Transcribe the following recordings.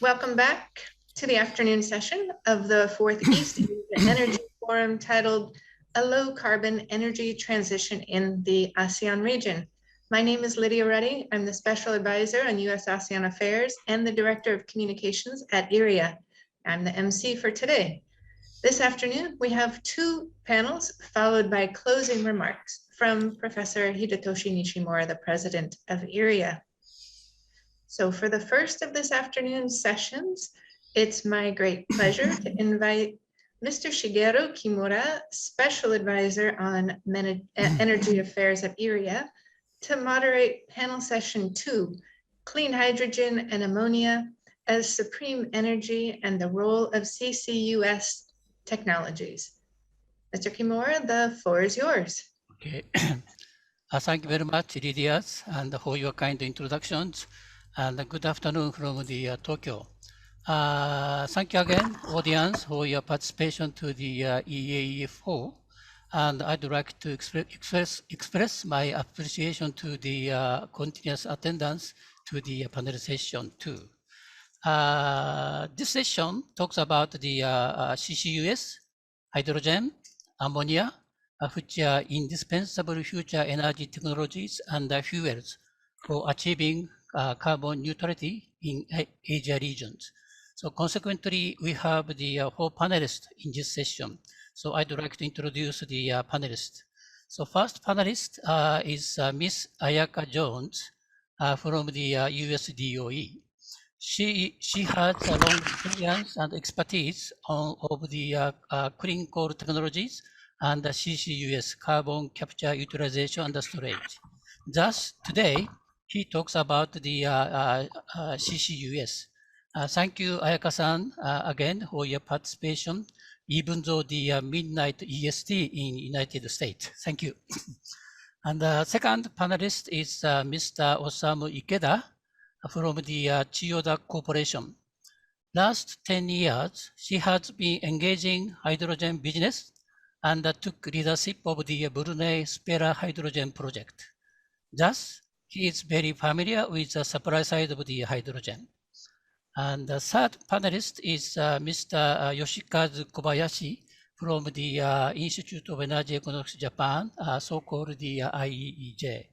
Welcome back to the afternoon session of the fourth East Asia Energy Forum titled A Low Carbon Energy Transition in the ASEAN Region. My name is Lydia Ruddy. I'm the Special Advisor on U.S. ASEAN Affairs and the Director of Communications at ERIA. I'm the MC for today. This afternoon, we have two panels followed by closing remarks from Professor Hidetoshi Nishimura, the President of ERIA. So for the first of this afternoon's sessions, it's my great pleasure to invite Mr. Shigeru Kimura, Special Advisor on Energy Affairs at ERIA, to moderate panel session 2, Clean Hydrogen and Ammonia as Supreme Energy and the Role of CCUS Technologies. Mr. Kimura, the floor is yours. Okay. Thank you very much, Lydia, and for your kind introductions. And good afternoon from the Tokyo. Thank you again, audience, for your participation to the EAEF. And I'd like to express my appreciation to the continuous attendance to the panel session too. This session talks about the CCUS, hydrogen, ammonia, which are indispensable future energy technologies and fuels for achieving carbon neutrality in Asia regions. So consequently, we have the 4 panelists in this session. So I'd like to introduce the panelists. So first panelist is Miss Ayaka Jones from the US DOE. She has a long experience and expertise of the clean coal technologies and the CCUS, carbon capture, utilization, and storage. Thus, today, he talks about the CCUS. Thank you, Ayaka-san, again for your participation, even though the midnight EST in United States. Thank you. And the second panelist is Mr. Osamu Ikeda from the Chiyoda Corporation. Last 10 years, she has been engaging hydrogen business and took leadership of the Brunei Spera Hydrogen project. Thus, he is very familiar with the supply side of the hydrogen. And the third panelist is Mr. Yoshikazu Kobayashi from the Institute of Energy Economics Japan, so-called the IEEJ.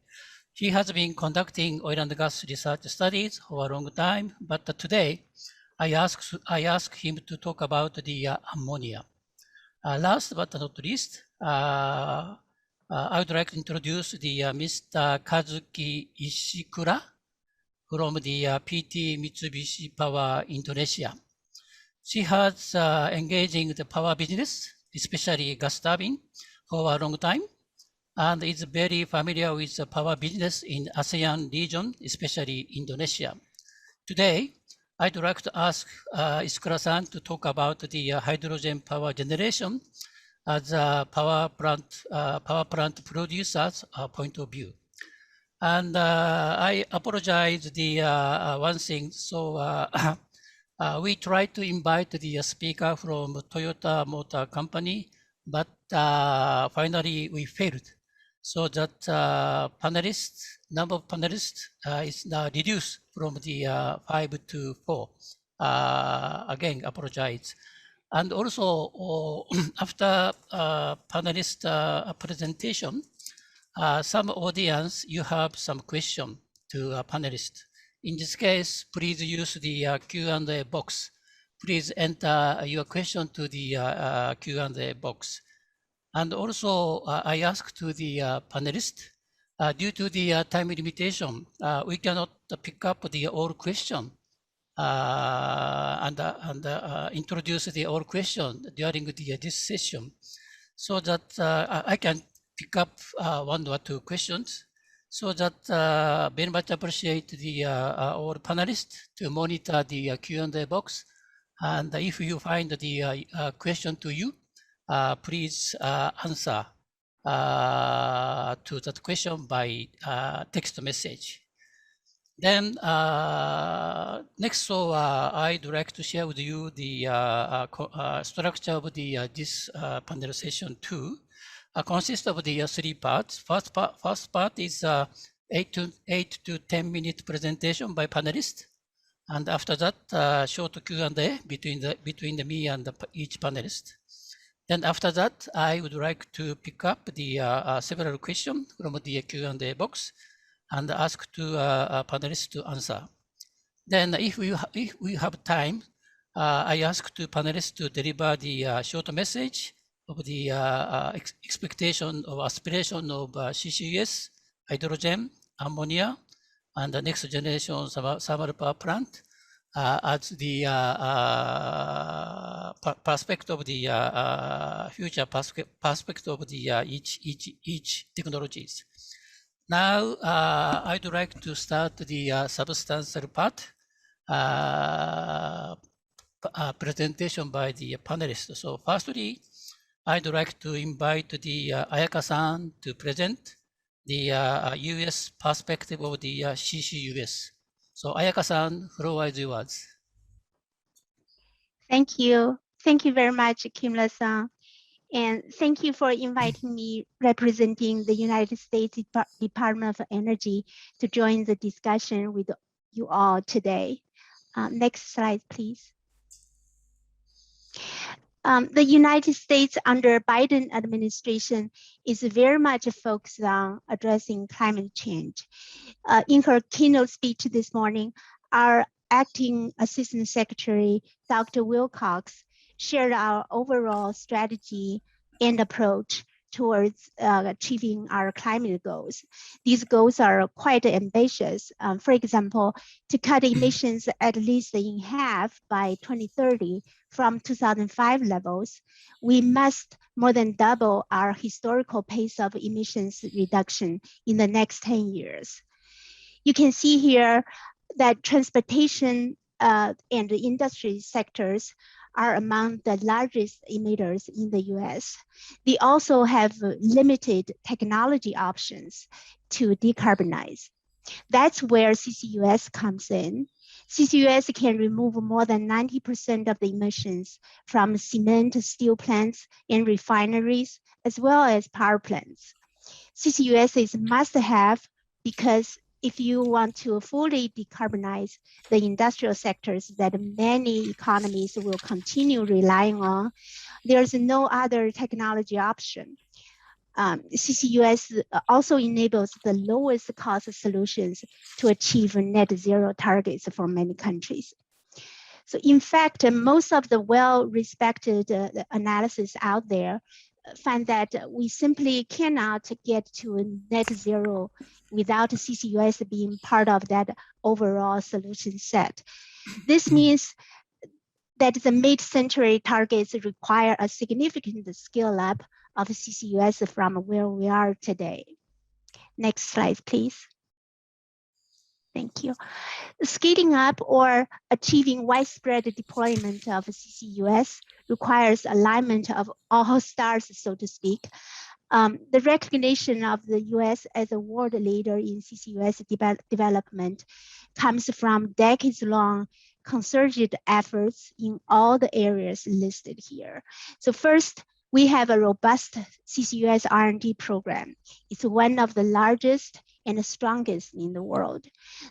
He has been conducting oil and gas research studies for a long time, but today I asked him to talk about the ammonia. Last but not least, I would like to introduce the Mr. Kazuki Ishikura from the PT Mitsubishi Power Indonesia. She has engaging the power business, especially gas turbine, for a long time, and is very familiar with the power business in ASEAN region, especially Indonesia. Today, I'd like to ask Ishikura-san to talk about the hydrogen power generation as a power plant producer's point of view. And I apologize the one thing. So we tried to invite the speaker from Toyota Motor Company, but finally we failed. So that number of panelists is now reduced from the 5 to 4. Again, apologize. And also, after panelist presentation, some audience, you have some question to a panelist. In this case, please use the Q&A box. Please enter your question to the Q&A box. And also, I asked to the panelist, due to the time limitation, we cannot pick up the all question. And introduce the all question during this session, so that I can pick up 1 or 2 questions, so that very much appreciate the all panelists to monitor the Q&A box. And if you find the question to you, please answer to that question by text message. Then next, so I'd like to share with you the structure of the this panel session 2. Consists of the 3 parts. First part is 8 to 10 minute presentation by panelists. And after that, short Q&A between me and each panelist. Then after that, I would like to pick up the several questions from the Q&A box and ask to panelists to answer. Then if we have time, I ask to panelists to deliver the short message of the expectation or aspiration of CCUS, hydrogen, ammonia, and the next generation thermal power plant as the perspective of the future perspective of the each technologies. Now, I'd like to start the substantial part presentation by the panelists. So firstly, I'd like to invite the Ayaka-san to present the US perspective of the CCUS. So Ayaka-san, floor is yours. Thank you. Thank you very much, Kimura-san. And thank you for inviting me representing the United States Department of Energy to join the discussion with you all today. Next slide, please. The United States under Biden administration is very much focused on addressing climate change. In her keynote speech this morning, our Acting Assistant Secretary, Dr. Wilcox, shared our overall strategy and approach towards achieving our climate goals. These goals are quite ambitious. For example, to cut emissions at least in half by 2030 from 2005 levels, we must more than double our historical pace of emissions reduction in the next 10 years. You can see here that transportation and the industry sectors are among the largest emitters in the US. They also have limited technology options to decarbonize. That's where CCUS comes in. CCUS can remove more than 90% of the emissions from cement, steel plants, and refineries, as well as power plants. CCUS is must-have because if you want to fully decarbonize the industrial sectors that many economies will continue relying on, there's no other technology option. CCUS also enables the lowest cost solutions to achieve net zero targets for many countries. So in fact, most of the well-respected analysis out there find that we simply cannot get to net zero without CCUS being part of that overall solution set. This means that the mid-century targets require a significant scale up of CCUS from where we are today. Next slide, please. Thank you. Scaling up or achieving widespread deployment of CCUS requires alignment of all stars, so to speak. The recognition of the US as a world leader in CCUS development comes from decades-long concerted efforts in all the areas listed here. So first, we have a robust CCUS R&D program. It's one of the largest and the strongest in the world.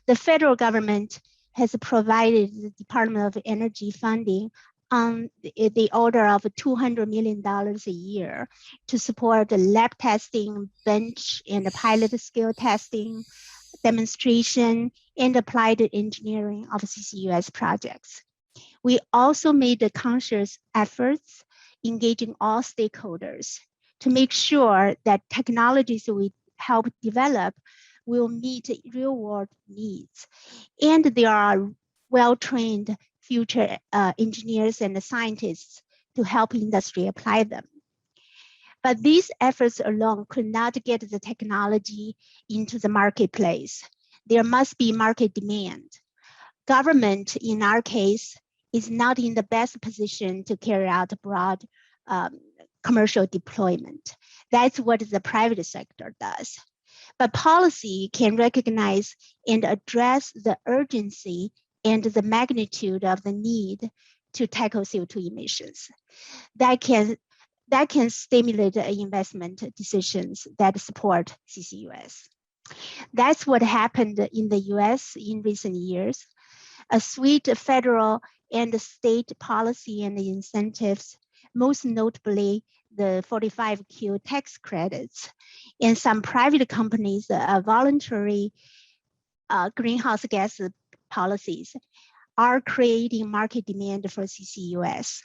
The federal government has provided the Department of Energy funding on the order of $200 million a year to support the lab testing, bench and pilot scale testing, demonstration, and applied engineering of CCUS projects. We also made the conscious efforts engaging all stakeholders to make sure that technologies we help develop will meet real world needs. And there are well-trained future engineers and scientists to help industry apply them. But these efforts alone could not get the technology into the marketplace. There must be market demand. Government, in our case, is not in the best position to carry out broad commercial deployment. That's what the private sector does. But policy can recognize and address the urgency and the magnitude of the need to tackle CO2 emissions. That can stimulate investment decisions that support CCUS. That's what happened in the US in recent years. a suite of federal and state policy and incentives, most notably the 45Q tax credits, and some private companies' voluntary greenhouse gas policies are creating market demand for CCUS.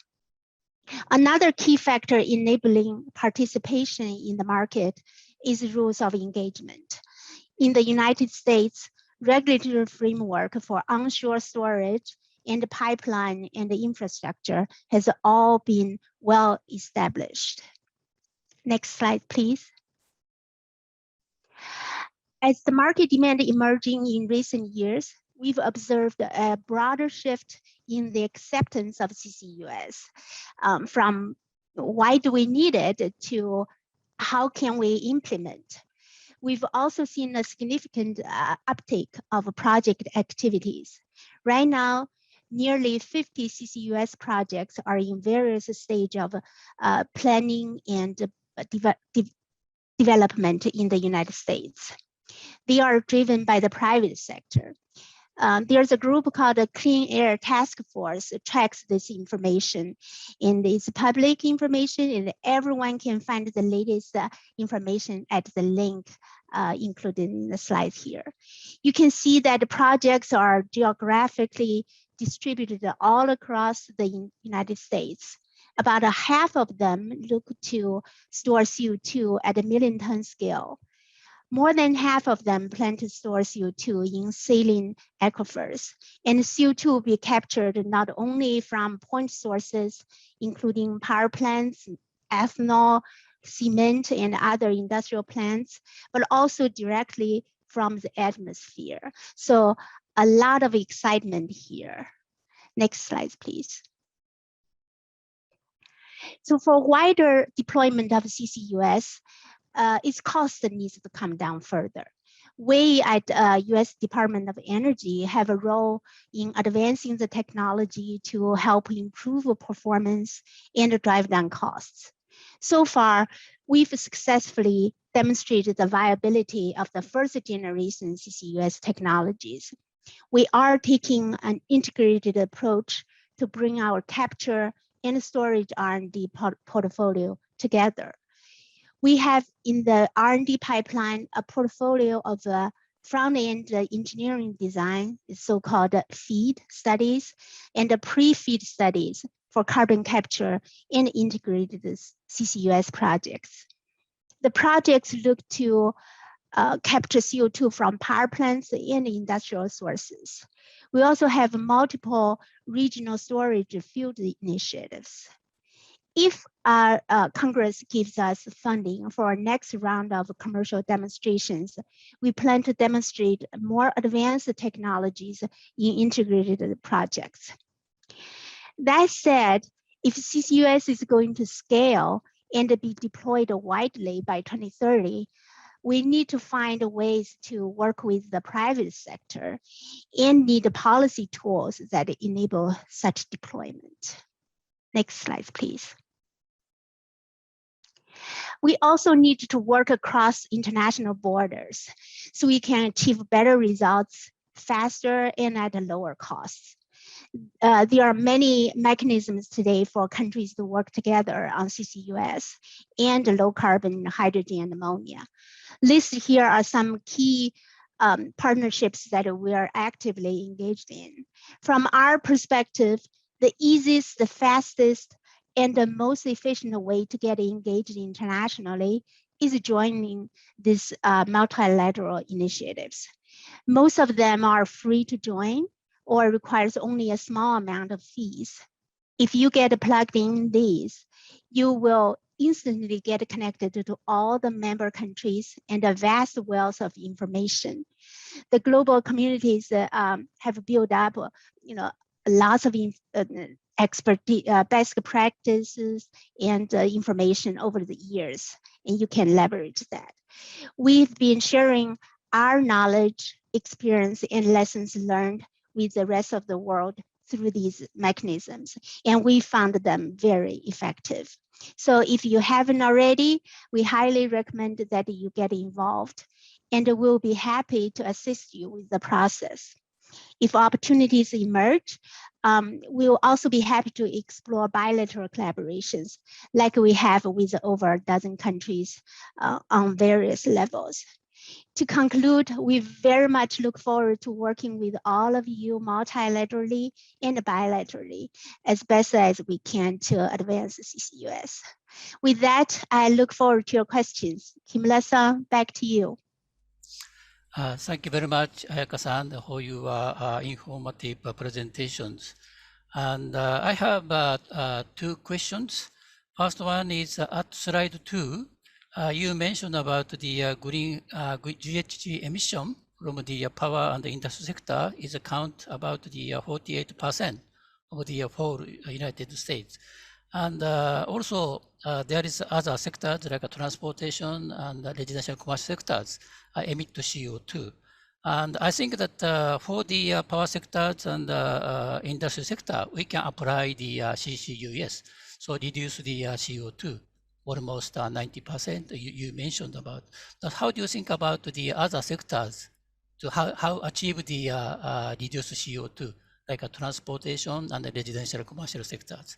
Another key factor enabling participation in the market is rules of engagement. In the United States, regulatory framework for onshore storage and pipeline and infrastructure has all been well established. Next slide, please. As the market demand emerging in recent years, we've observed a broader shift in the acceptance of CCUS from why do we need it to how can we implement. We've also seen a significant uptake of project activities. Right now, nearly 50 CCUS projects are in various stages of planning and development in the United States. They are driven by the private sector. There's a group called the Clean Air Task Force that tracks this information, and it's public information, and everyone can find the latest information at the link included in the slides here. You can see that the projects are geographically distributed all across the United States. About a half of them look to store CO2 at a 1 million ton scale. More than half of them plan to store CO2 in saline aquifers, and CO2 will be captured not only from point sources, including power plants, ethanol, cement, and other industrial plants, but also directly from the atmosphere. So a lot of excitement here. Next slide, please. So for wider deployment of CCUS, its cost needs to come down further. We at US Department of Energy have a role in advancing the technology to help improve performance and drive down costs. So far, we've successfully demonstrated the viability of the first generation CCUS technologies. We are taking an integrated approach to bring our capture and storage R&D portfolio together. We have in the R&D pipeline a portfolio of front-end engineering design, so-called FEED studies, and the pre-FEED studies for carbon capture and integrated CCUS projects. The projects look to capture CO2 from power plants and industrial sources. We also have multiple regional storage field initiatives. If Congress gives us funding for our next round of commercial demonstrations, we plan to demonstrate more advanced technologies in integrated projects. That said, if CCUS is going to scale and be deployed widely by 2030, we need to find ways to work with the private sector and need policy tools that enable such deployment. Next slide, please. We also need to work across international borders so we can achieve better results faster and at a lower cost. There are many mechanisms today for countries to work together on CCUS and low carbon hydrogen and ammonia. Listed here are some key partnerships that we are actively engaged in. From our perspective, the easiest, the fastest, and the most efficient way to get engaged internationally is joining these multilateral initiatives. Most of them are free to join or requires only a small amount of fees. If you get plugged in these, you will instantly get connected to all the member countries and a vast wealth of information. The global communities have built up, lots of expertise, best practices, and information over the years, and you can leverage that. We've been sharing our knowledge, experience, and lessons learned with the rest of the world through these mechanisms, and we found them very effective. So if you haven't already, we highly recommend that you get involved, and we'll be happy to assist you with the process. If opportunities emerge, we will also be happy to explore bilateral collaborations like we have with over a dozen countries on various levels. To conclude, we very much look forward to working with all of you multilaterally and bilaterally as best as we can to advance CCUS. With that, I look forward to your questions. Kimura-san, back to you. Thank you very much, Ayaka-san, for your informative presentations. And I have two questions. First one is at slide 2, you mentioned about the green GHG emission from the power and the industry sector is account about the 48% of the whole United States. And also there is other sectors like transportation and residential commercial sectors emit CO2. And I think that for the power sectors and industry sector, we can apply the CCUS, so reduce the CO2, almost 90% you mentioned about. But how do you think about the other sectors to how achieve the reduce CO2, like transportation and the residential commercial sectors?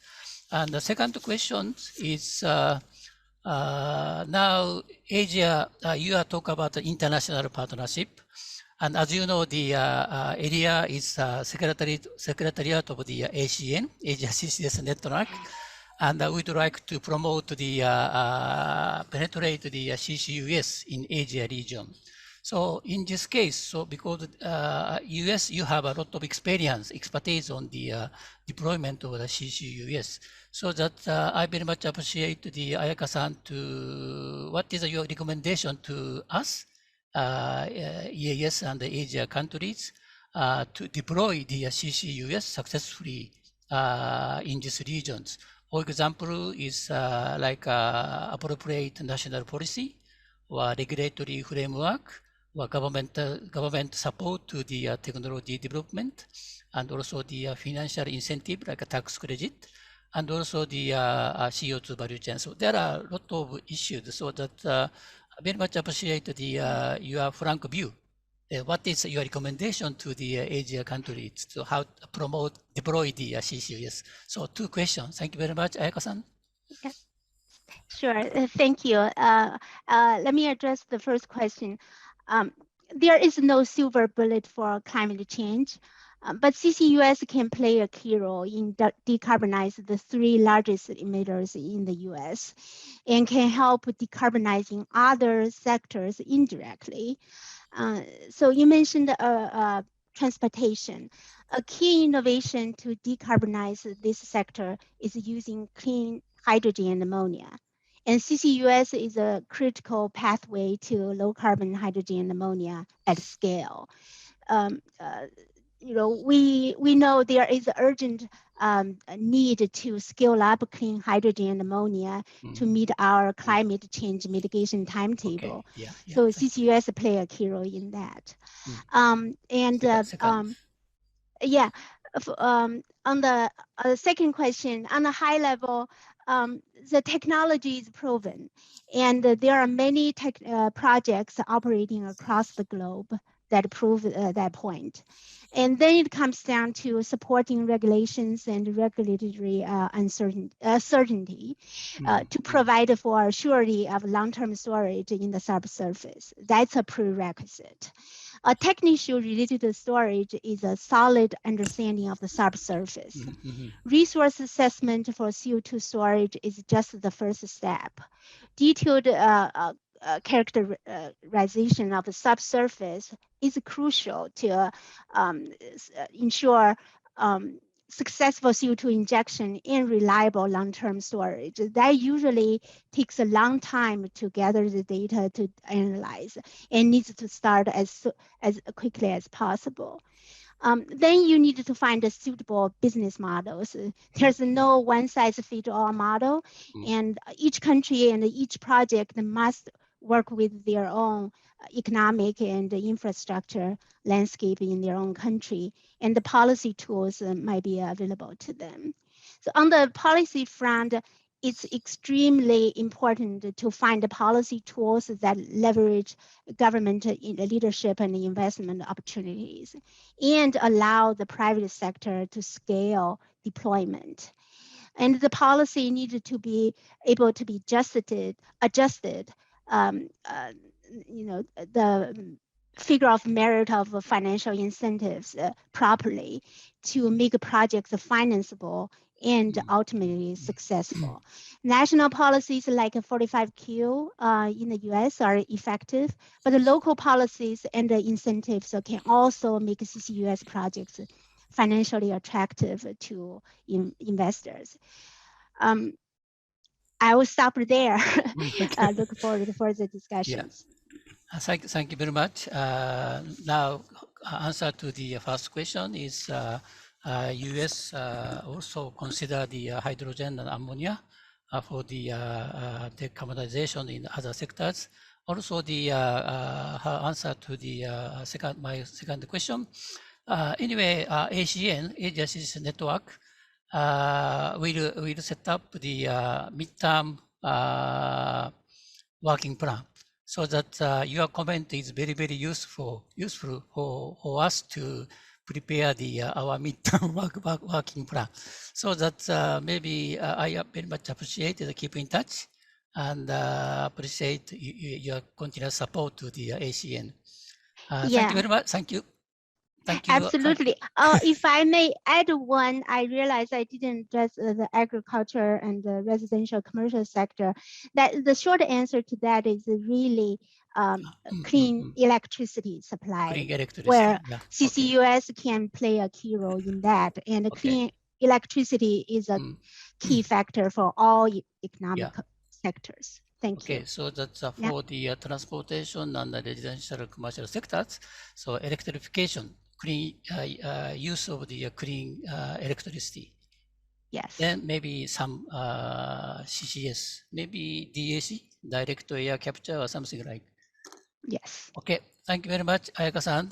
And the second question is, now Asia, you are talking about the international partnership. And as you know, the ERIA is secretariat of the ASEAN, Asia CCS Network. And we'd like to promote the, penetrate the CCUS in Asia region. So in this case, so because US, you have a lot of expertise on the deployment of the CCUS. So that I very much appreciate the Ayaka-san to, what is your recommendation to us, EAS and the Asia countries to deploy the CCUS successfully in these regions? For example, is like appropriate national policy or regulatory framework or government support to the technology development, and also the financial incentive like a tax credit, and also the CO2 value chain. So there are a lot of issues. So that very much appreciate the your frank view. What is your recommendation to the Asia countries to how to promote, deploy the CCUS? So 2 questions. Thank you very much, Ayaka-san. Yeah. Sure, thank you. Let me address the first question. There is no silver bullet for climate change, but CCUS can play a key role in decarbonize the 3 largest emitters in the US and can help decarbonizing other sectors indirectly. So you mentioned transportation. A key innovation to decarbonize this sector is using clean hydrogen and ammonia. And CCUS is a critical pathway to low carbon hydrogen and ammonia at scale. You know, we know there is urgent need to scale up clean hydrogen and ammonia to meet our climate change mitigation timetable. Okay. Yeah, so CCUS play a key role in that. Yeah, on the second question, on a high level, the technology is proven, and there are many projects operating across the globe that prove that point. And then it comes down to supporting regulations and regulatory certainty to provide for surety of long-term storage in the subsurface. That's a prerequisite. A technical related to storage is a solid understanding of the subsurface. Resource assessment for CO2 storage is just the first step. Detailed characterization of the subsurface is crucial to ensure successful CO2 injection and reliable long-term storage. That usually takes a long time to gather the data to analyze and needs to start as quickly as possible. Then you need to find a suitable business models. There's no one-size-fits-all model, and each country and each project must work with their own economic and infrastructure landscape in their own country, and the policy tools might be available to them. So on the policy front, it's extremely important to find the policy tools that leverage government leadership and investment opportunities and allow the private sector to scale deployment. And the policy needed to be able to be adjusted, the figure of merit of financial incentives properly to make projects financeable and ultimately successful. National policies like 45Q in the US are effective, but the local policies and the incentives can also make CCUS projects financially attractive to investors. I will stop there. Look forward to further discussions. Yeah. Thank you very much. Now, answer to the first question is US also consider the hydrogen and ammonia for the decarbonization in other sectors. Also, the her answer to the my second question. Anyway, ASEAN, Agencies Network, will set up the midterm working plan, so that your comment is very, very useful for us to prepare the our midterm working plan. So that maybe I very much appreciate it. Keep in touch and appreciate your continuous support to the ASEAN. Thank you very much. Thank you. Thank you. Absolutely. If I may add one, I realize I didn't address the agriculture and the residential commercial sector. That the short answer to that is really clean electricity supply, clean electricity, where yeah. CCUS can play a key role in that. And clean electricity is a key factor for all economic sectors. Thank you. Okay, so that's for the transportation and the residential commercial sectors. So electrification, clean use of the clean electricity. Yes. Then maybe some CCS, maybe DAC, direct air capture or something like. Yes. Okay, thank you very much, Ayaka-san,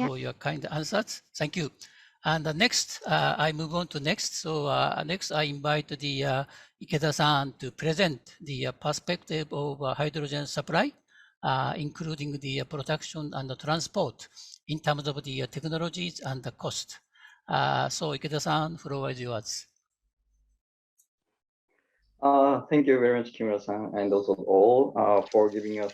for your kind answers. Thank you. And next, I move on to next. So next, I invite the Ikeda-san to present the perspective of hydrogen supply, including the production and the transport in terms of the technologies and the cost. So Ikeda-san, floor is yours. Thank you very much, Kimura-san, and also all for giving us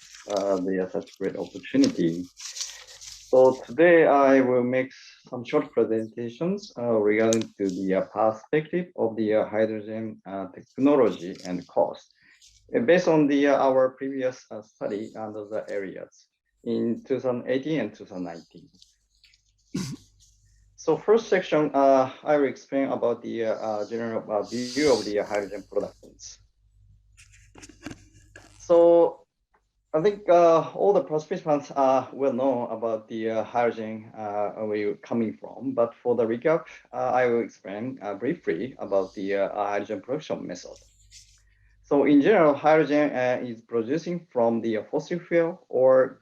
such great opportunity. So today I will make some short presentations regarding to the perspective of the hydrogen technology and cost, based on the our previous study under the areas in 2018 and 2019. So first section, I will explain about the general view of the hydrogen productions. So I think all the participants will know about the hydrogen where you're coming from, but for the recap, I will explain briefly about the hydrogen production method. So in general, hydrogen is producing from the fossil fuel or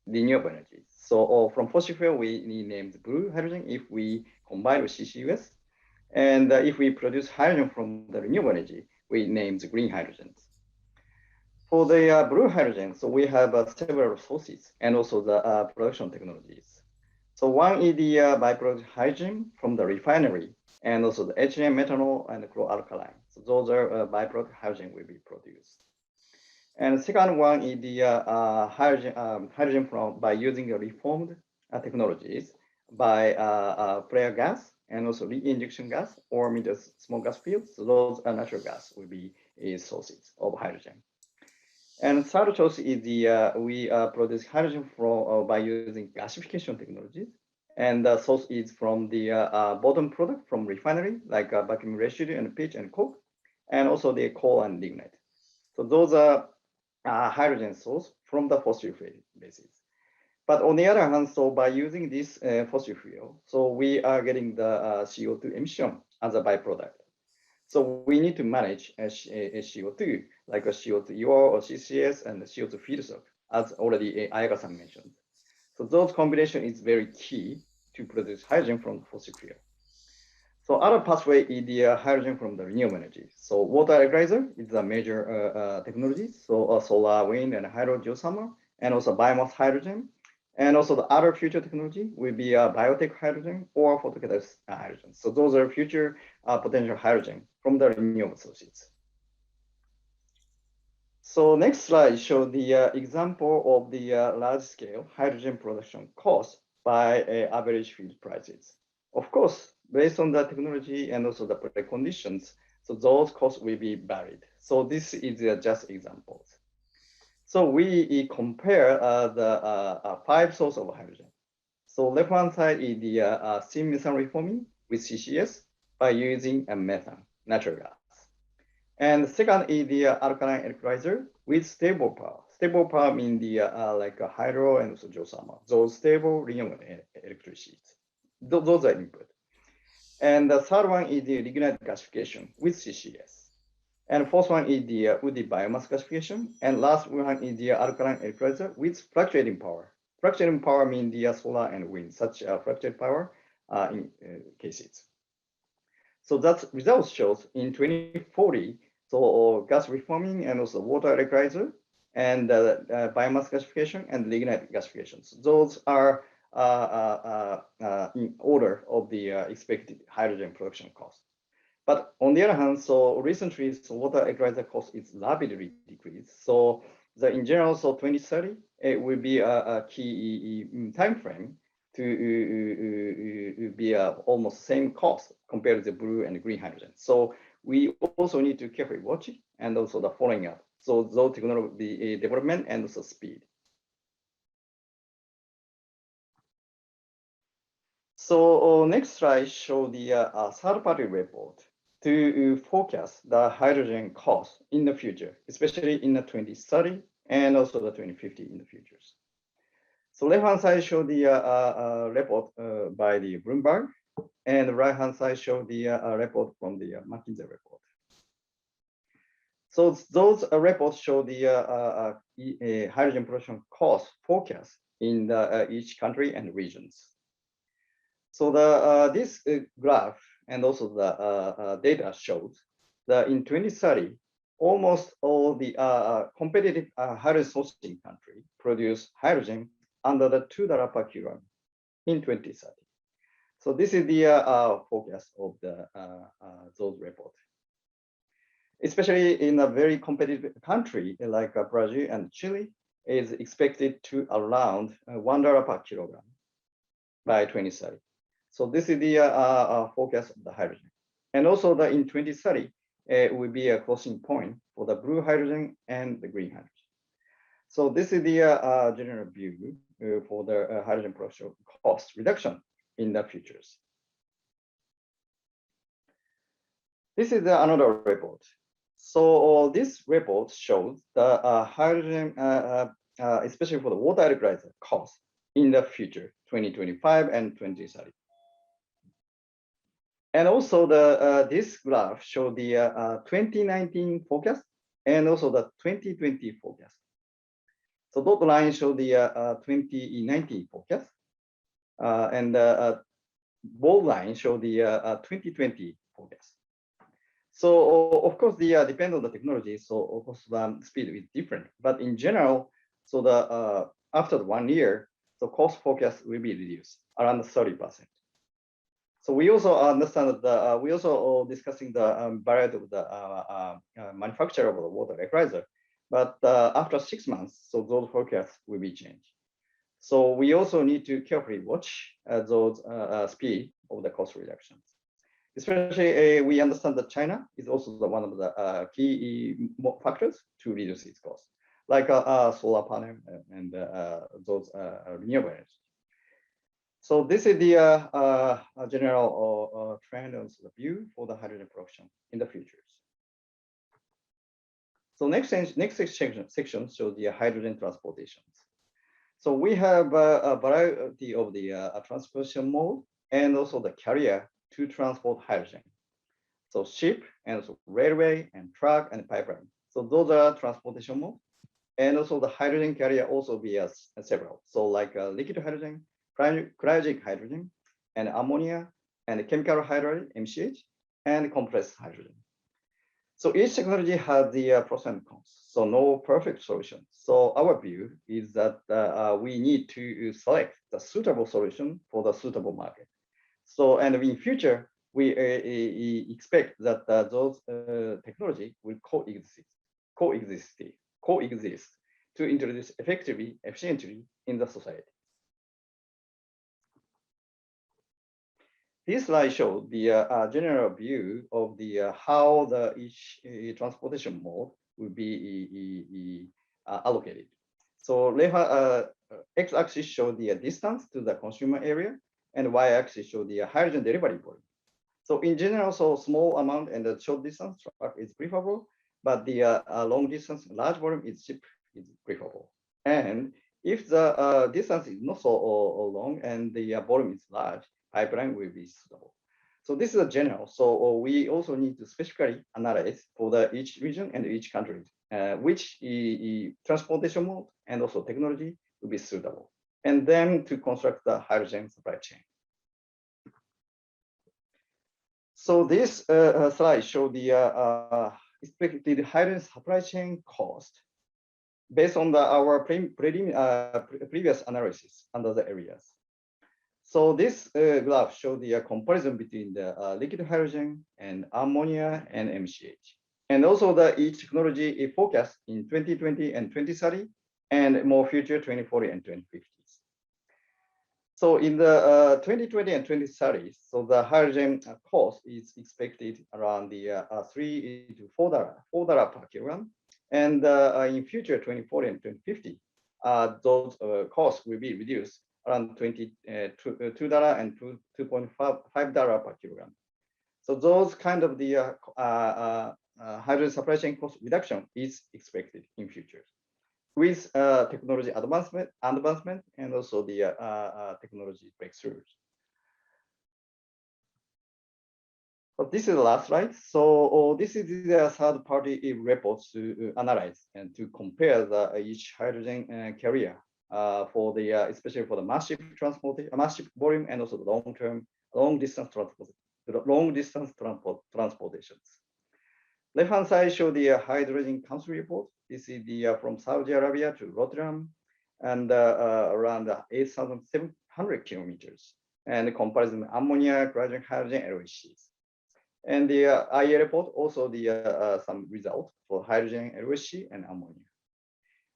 renewable energy. So from fossil fuel, we name the blue hydrogen if we combine with CCUS. And if we produce hydrogen from the renewable energy, we name the green hydrogens. For the blue hydrogen, so we have several sources and also the production technologies. So one is the byproduct hydrogen from the refinery, and also the HM methanol and the chloralkali. So those are byproduct hydrogen will be produced. And the second one is the hydrogen from by using the reformed technologies by flare gas and also re-injection gas or small gas fields. So those are natural gas will be sources of hydrogen. And third choice is the we produce hydrogen from by using gasification technologies, and the source is from the bottom product from refinery like vacuum residue and pitch and coke, and also the coal and lignite. So those are hydrogen source from the fossil fuel basis. But on the other hand, so by using this fossil fuel, so we are getting the CO2 emission as a byproduct. So we need to manage a CO2, like a CO2 or CCS and the CO2 feedstock, as already Ayaka-san mentioned. So those combination is very key to produce hydrogen from fossil fuel. So other pathway is the hydrogen from the renewable energy. So water electrolyzer is a major technology. So solar, wind, and hydro geothermal, and also biomass hydrogen. And also the other future technology will be biotech hydrogen or photocatalysis hydrogen. So those are future potential hydrogen from the renewable sources. So next slide shows the example of the large-scale hydrogen production cost by average field prices. Of course, based on the technology and also the preconditions, so those costs will be varied. So this is just examples. So we compare the 5 sources of hydrogen. So left-hand side is the steam methane reforming with CCS by using a methane, natural gas. And the second is the alkaline electrolyzer with stable power. Stable power means the like hydro and also geothermal. Those stable renewable electricity. Those are input. And the third one is the lignite gasification with CCS. And fourth one is the woody biomass gasification. And last one is the alkaline electrolyzer with fluctuating power. Fluctuating power means the solar and wind, such fluctuating power in cases. So that results shows in 2040, so gas reforming and also water electrolyzer and biomass gasification and lignite gasification. So those are in order of the expected hydrogen production cost. But on the other hand, so recently, so water electrolyzer cost is rapidly decreased. So in general, so 2030, it will be a key time frame to be almost same cost compared to the blue and green hydrogen. So we also need to carefully watch it and also the following up. So those technology development and also speed. So next slide show the third-party report to forecast the hydrogen cost in the future, especially in the 2030 and also the 2050 in the futures. So left-hand side show the report by the Bloomberg, and the right-hand side show the report from the McKinsey report. So those reports show the hydrogen production cost forecast in each country and regions. So this graph and also the data shows that in 2030, almost all the competitive hydrogen sourcing country produce hydrogen under the $2 per kilogram in 2030. So this is the forecast of the those reports. Especially in a very competitive country like Brazil and Chile, is expected to around $1 per kilogram by 2030. So this is the forecast of the hydrogen. And also in 2030, it will be a closing point for the blue hydrogen and the green hydrogen. So this is the general view for the hydrogen production cost reduction in the futures. This is another report. So this report shows the hydrogen, especially for the water electrolyzer cost in the future, 2025 and 2030. And also this graph shows the 2019 forecast and also the 2020 forecast. So dotted line show the 2019 forecast, and bold line show the 2020 forecast. So of course, the depend on the technology. So of course, the speed is different. But in general, so the after 1 year, the cost forecast will be reduced around 30%. So we also understand that we also discussing the variety of the manufacturer of the water electrolyzer. But after 6 months, so those forecasts will be changed. So we also need to carefully watch those speed of the cost reductions. Especially, we understand that China is also one of the key factors to reduce its cost, like solar panel and those renewable energy. So this is the general trend and the view for the hydrogen production in the futures. So next section shows the hydrogen transportations. So we have a variety of the transportation mode and also the carrier to transport hydrogen. So ship and also railway and truck and pipeline. So those are transportation mode. And also the hydrogen carrier also be several. So like liquid hydrogen, cryogenic hydrogen, and ammonia, and chemical hydrogen, MCH, and compressed hydrogen. So each technology has the pros and cons, so no perfect solution. So our view is that we need to select the suitable solution for the suitable market. So, and in future, we expect that those technology will coexist to introduce effectively, efficiently in the society. This slide shows the general view of the how the each transportation mode will be allocated. So x-axis shows the distance to the consumer area, and y-axis shows the hydrogen delivery volume. So in general, so small amount and the short distance truck is preferable, but the long distance, large volume is preferable. And if the distance is not so long and the volume is large, pipeline will be suitable. So this is a general. So we also need to specifically analyze for the each region and each country, which transportation mode and also technology will be suitable. And then to construct the hydrogen supply chain. So this slide shows the expected hydrogen supply chain cost based on our previous analysis under the areas. So this graph shows the comparison between the liquid hydrogen and ammonia and MCH. And also the each technology is forecast in 2020 and 2030 and more future 2040 and 2050s. So in the 2020 and 2030, so the hydrogen cost is expected around the $3 to $4 per kilogram. And in future 2040 and 2050, those costs will be reduced around $2 and $2.5 per kilogram. So those kind of the hydrogen supply chain cost reduction is expected in future with technology advancement and also the technology breakthroughs. But this is the last slide. So this is the third-party reports to analyze and to compare the each hydrogen carrier for the especially for the massive volume and also the long distance transportations. Left-hand side show the hydrogen council report. This is the from Saudi Arabia to Rotterdam and around 8,700 kilometers, and the comparison ammonia, cryogenic hydrogen, LHCs. And the IEA report also the some results for hydrogen, LHC, and ammonia.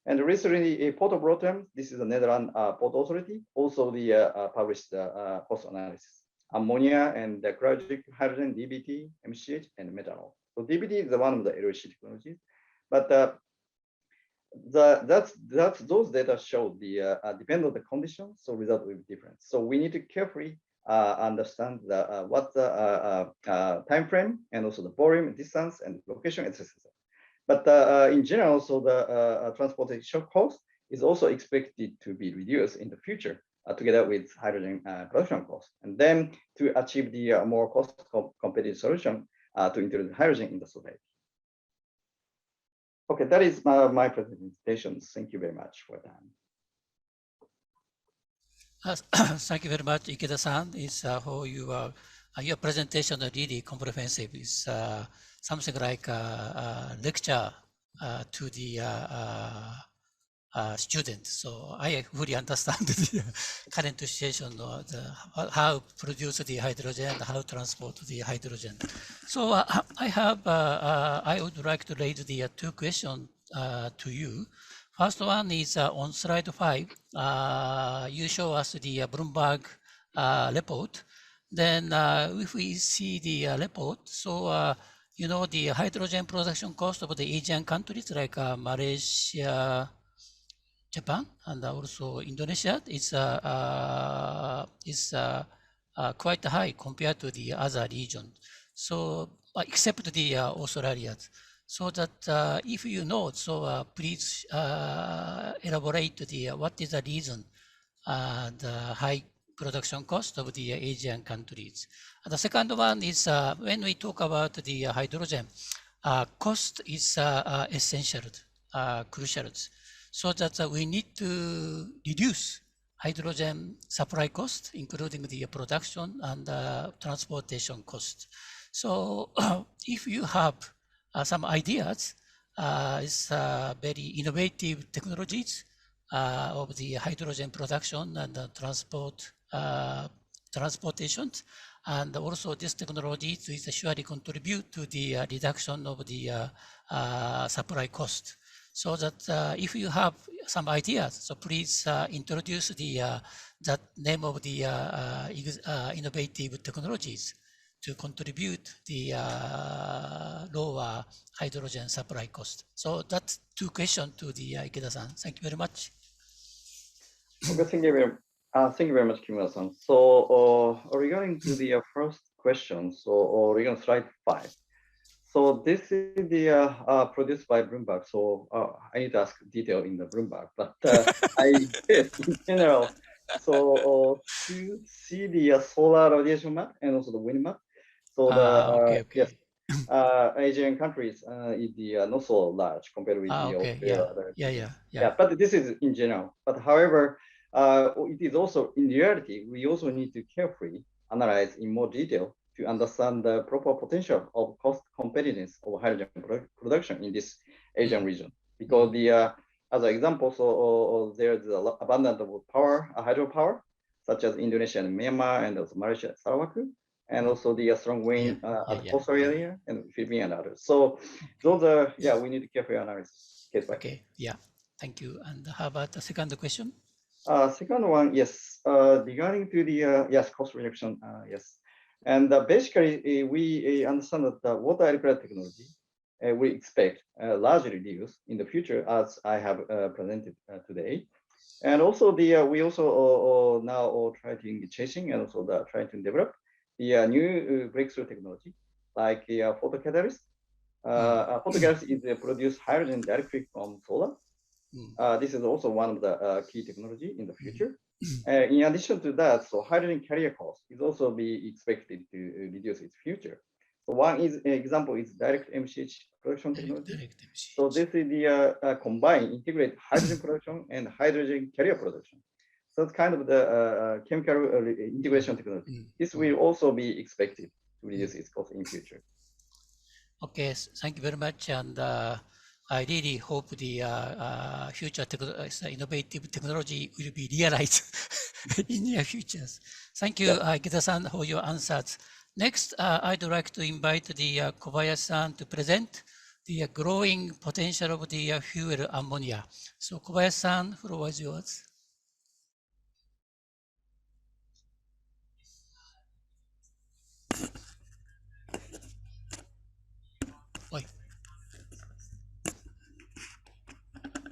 And recently, a Port of Rotterdam, this is the Netherlands Port Authority, also the published cost analysis. Ammonia and the cryogenic hydrogen, DBT, MCH, and methanol. So DBT is one of the LHC technologies, but those data show the depend on the conditions, so result will be different. So we need to carefully understand the what the time frame and also the volume, distance, and location, etc. But in general, so the transportation cost is also expected to be reduced in the future together with hydrogen production cost, and then to achieve the more cost competitive solution to introduce hydrogen in the society. Okay, that is my presentation. Thank you very much for that. Thank you very much, Ikeda-san. Is for your presentation are really comprehensive. It's something like a lecture to the students. So I fully understand the current situation, how to produce the hydrogen, how to transport the hydrogen. So I would like to raise the two questions to you. First one is on slide 5. You show us the Bloomberg report. Then if we see the report, so you know the hydrogen production cost of the Asian countries like Malaysia, Japan, and also Indonesia is quite high compared to the other regions. So except the Australia. So that if you know, so please elaborate what is the reason the high production cost of the Asian countries. And the second one is when we talk about the hydrogen, cost is essential, crucial. So that we need to reduce hydrogen supply cost, including the production and transportation cost. So if you have some ideas, it's very innovative technologies of the hydrogen production and transportation. And also this technology is surely contribute to the reduction of the supply cost. So that if you have some ideas, so please introduce the that name of the innovative technologies to contribute the lower hydrogen supply cost. So that's 2 questions to the Ikeda-san. Thank you very much. Okay, thank you very much, Kimura-san. So regarding to the first question, so regarding slide 5. So this is the produced by Bloomberg. So I need to ask detail in the Bloomberg, but I guess in general. So to see the solar radiation map and also the wind map. So the yes, Asian countries is the not so large compared with the Australia. Yeah. But this is in general. But however, it is also in reality we also need to carefully analyze in more detail to understand the proper potential of cost competitiveness of hydrogen production in this Asian region. Because the as an example, so there's abundance of power, hydropower, such as Indonesia and Myanmar, and also Malaysia, Sarawak, and also the strong wind at the coastal area and Philippines and others. So those are we need to carefully analyze case by case. Thank you. And how about the second question? Second one, yes, regarding to the cost reduction, yes. And basically, we understand that the water aircraft technology we expect largely reduce in the future, as I have presented today. And also we also now try to chasing and also try to develop the new breakthrough technology like photocatalyst. Photocatalyst is produce hydrogen directly from solar. This is also one of the key technology in the future. In addition to that, so hydrogen carrier cost is also be expected to reduce its future. So one example is direct MCH production technology. So this is the combined integrate hydrogen production and hydrogen carrier production. So it's kind of the chemical integration technology. This will also be expected to reduce its cost in future. Okay, thank you very much. And I really hope the future innovative technology will be realized in near futures. Thank you, Ikeda-san, for your answers. Next, I'd like to invite the Kobayashi-san to present the growing potential of the fuel ammonia. So Kobayashi-san, floor is yours.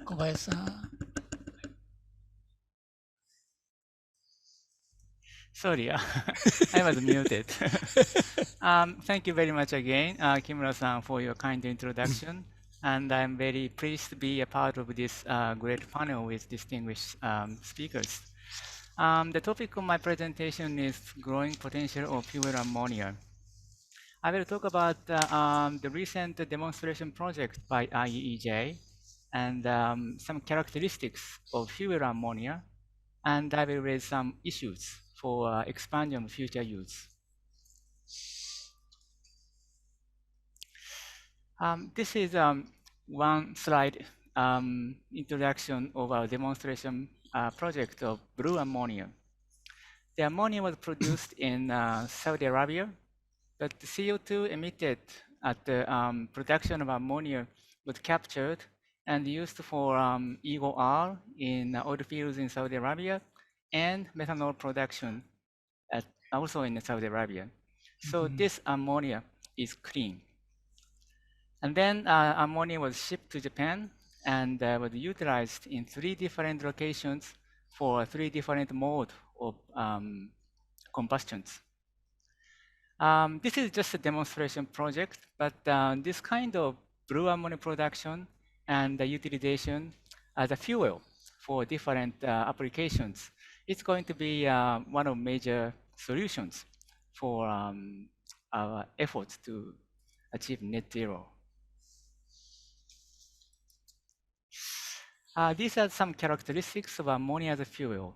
Kobayashi-san. Sorry, I was muted. Thank you very much again, Kimura-san, for your kind introduction. And I'm very pleased to be a part of this great panel with distinguished speakers. The topic of my presentation is growing potential of fuel ammonia. I will talk about the recent demonstration project by IEEJ and some characteristics of fuel ammonia, and I will raise some issues for expansion of future use. This is one slide introduction of our demonstration project of blue ammonia. The ammonia was produced in Saudi Arabia, but the CO2 emitted at the production of ammonia was captured and used for EOR in oil fields in Saudi Arabia and methanol production also in Saudi Arabia. So this ammonia is clean. And then ammonia was shipped to Japan and was utilized in 3 different locations for 3 different modes of combustions. This is just a demonstration project, but this kind of blue ammonia production and the utilization as a fuel for different applications, it's going to be one of major solutions for our efforts to achieve net zero. These are some characteristics of ammonia as a fuel.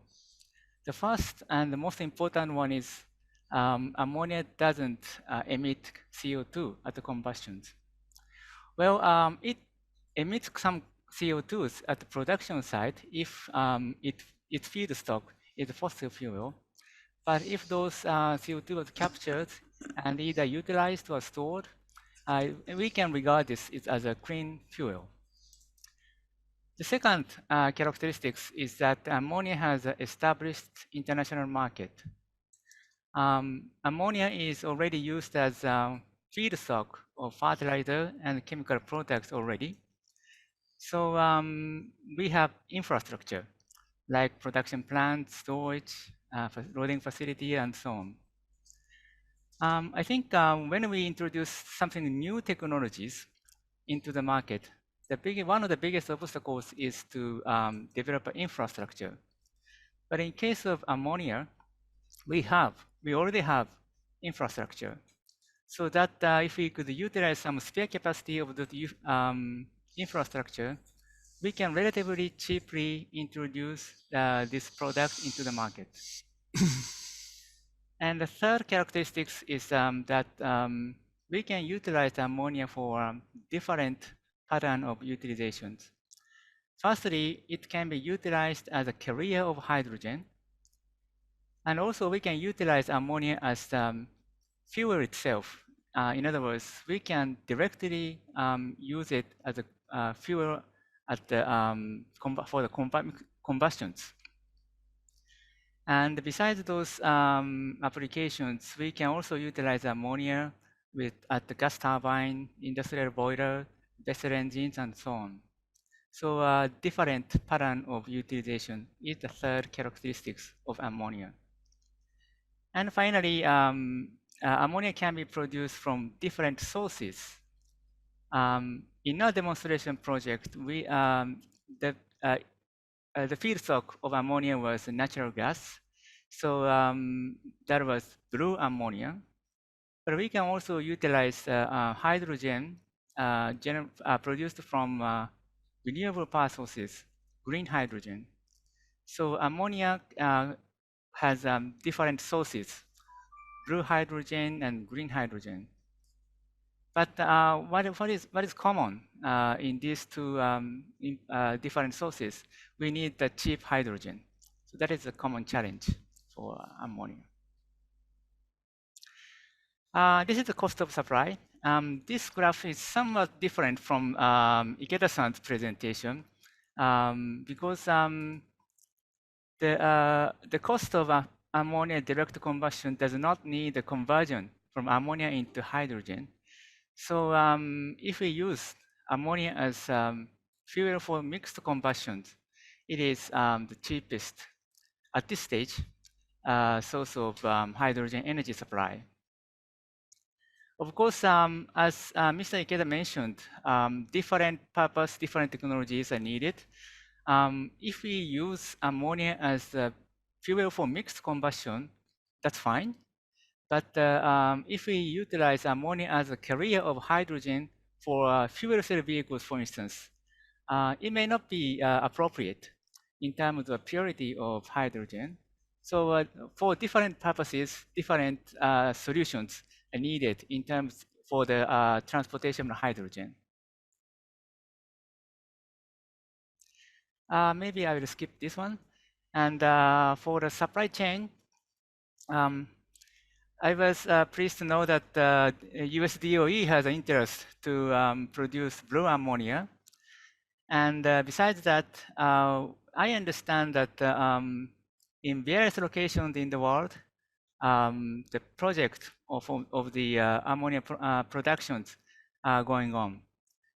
The first and the most important one is ammonia doesn't emit CO2 at the combustions. Well, it emits some CO2s at the production site if its feedstock is fossil fuel. But if those CO2 was captured and either utilized or stored, we can regard this as a clean fuel. The second characteristics is that ammonia has an established international market. Ammonia is already used as a feedstock of fertilizer and chemical products already. So we have infrastructure like production plants, storage, loading facility, and so on. I think when we introduce something new technologies into the market, one of the biggest obstacles is to develop an infrastructure. But in case of ammonia, we already have infrastructure. So that if we could utilize some spare capacity of the infrastructure, we can relatively cheaply introduce this product into the market. And the third characteristics is that we can utilize ammonia for different pattern of utilizations. Firstly, it can be utilized as a carrier of hydrogen. And also we can utilize ammonia as fuel itself. In other words, we can directly use it as a fuel at the, for the combustions. And besides those applications, we can also utilize ammonia at the gas turbine, industrial boiler, vessel engines, and so on. So different pattern of utilization is the third characteristics of ammonia. And finally, ammonia can be produced from different sources. In our demonstration project, the feedstock of ammonia was natural gas. So that was blue ammonia. But we can also utilize hydrogen produced from renewable power sources, green hydrogen. So ammonia has different sources, blue hydrogen and green hydrogen. But what is common in these two different sources? We need the cheap hydrogen. So that is a common challenge for ammonia. This is the cost of supply. This graph is somewhat different from Ikeda-san's presentation because the cost of ammonia direct combustion does not need the conversion from ammonia into hydrogen. So if we use ammonia as fuel for mixed combustions, it is the cheapest at this stage source of hydrogen energy supply. Of course, as Mr. Ikeda mentioned, different purpose, different technologies are needed. If we use ammonia as a fuel for mixed combustion, that's fine. But if we utilize ammonia as a carrier of hydrogen for fuel cell vehicles, for instance, it may not be appropriate in terms of purity of hydrogen. So for different purposes, different solutions are needed in terms for the transportation of hydrogen. Maybe I will skip this one. And for the supply chain, I was pleased to know that US DOE has an interest to produce blue ammonia. And besides that, I understand that in various locations in the world, the project of the ammonia productions are going on.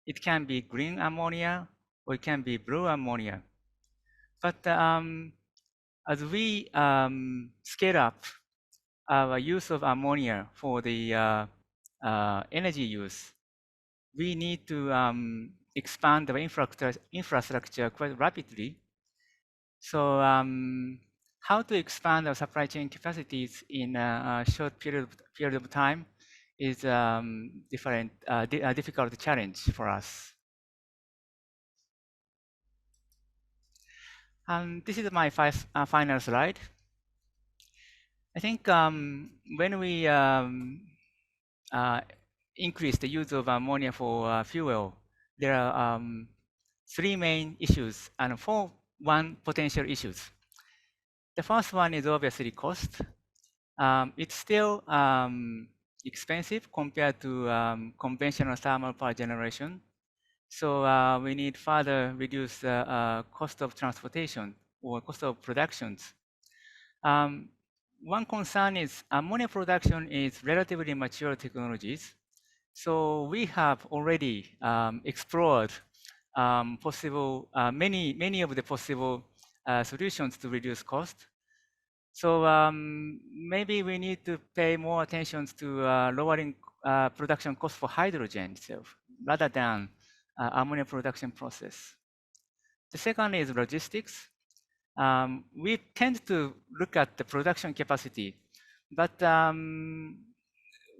It can be green ammonia or it can be blue ammonia. But as we scale up our use of ammonia for the energy use, we need to expand the infrastructure quite rapidly. So how to expand our supply chain capacities in a short period of time is a difficult challenge for us. This is my final slide. I think when we increase the use of ammonia for fuel, there are three main issues and one potential issues. The first one is obviously cost. It's still expensive compared to conventional thermal power generation. So we need further reduce the cost of transportation or cost of productions. One concern is ammonia production is relatively mature technologies. So we have already explored many of the possible solutions to reduce cost. So maybe we need to pay more attention to lowering production cost for hydrogen itself, rather than ammonia production process. The second is logistics. We tend to look at the production capacity, but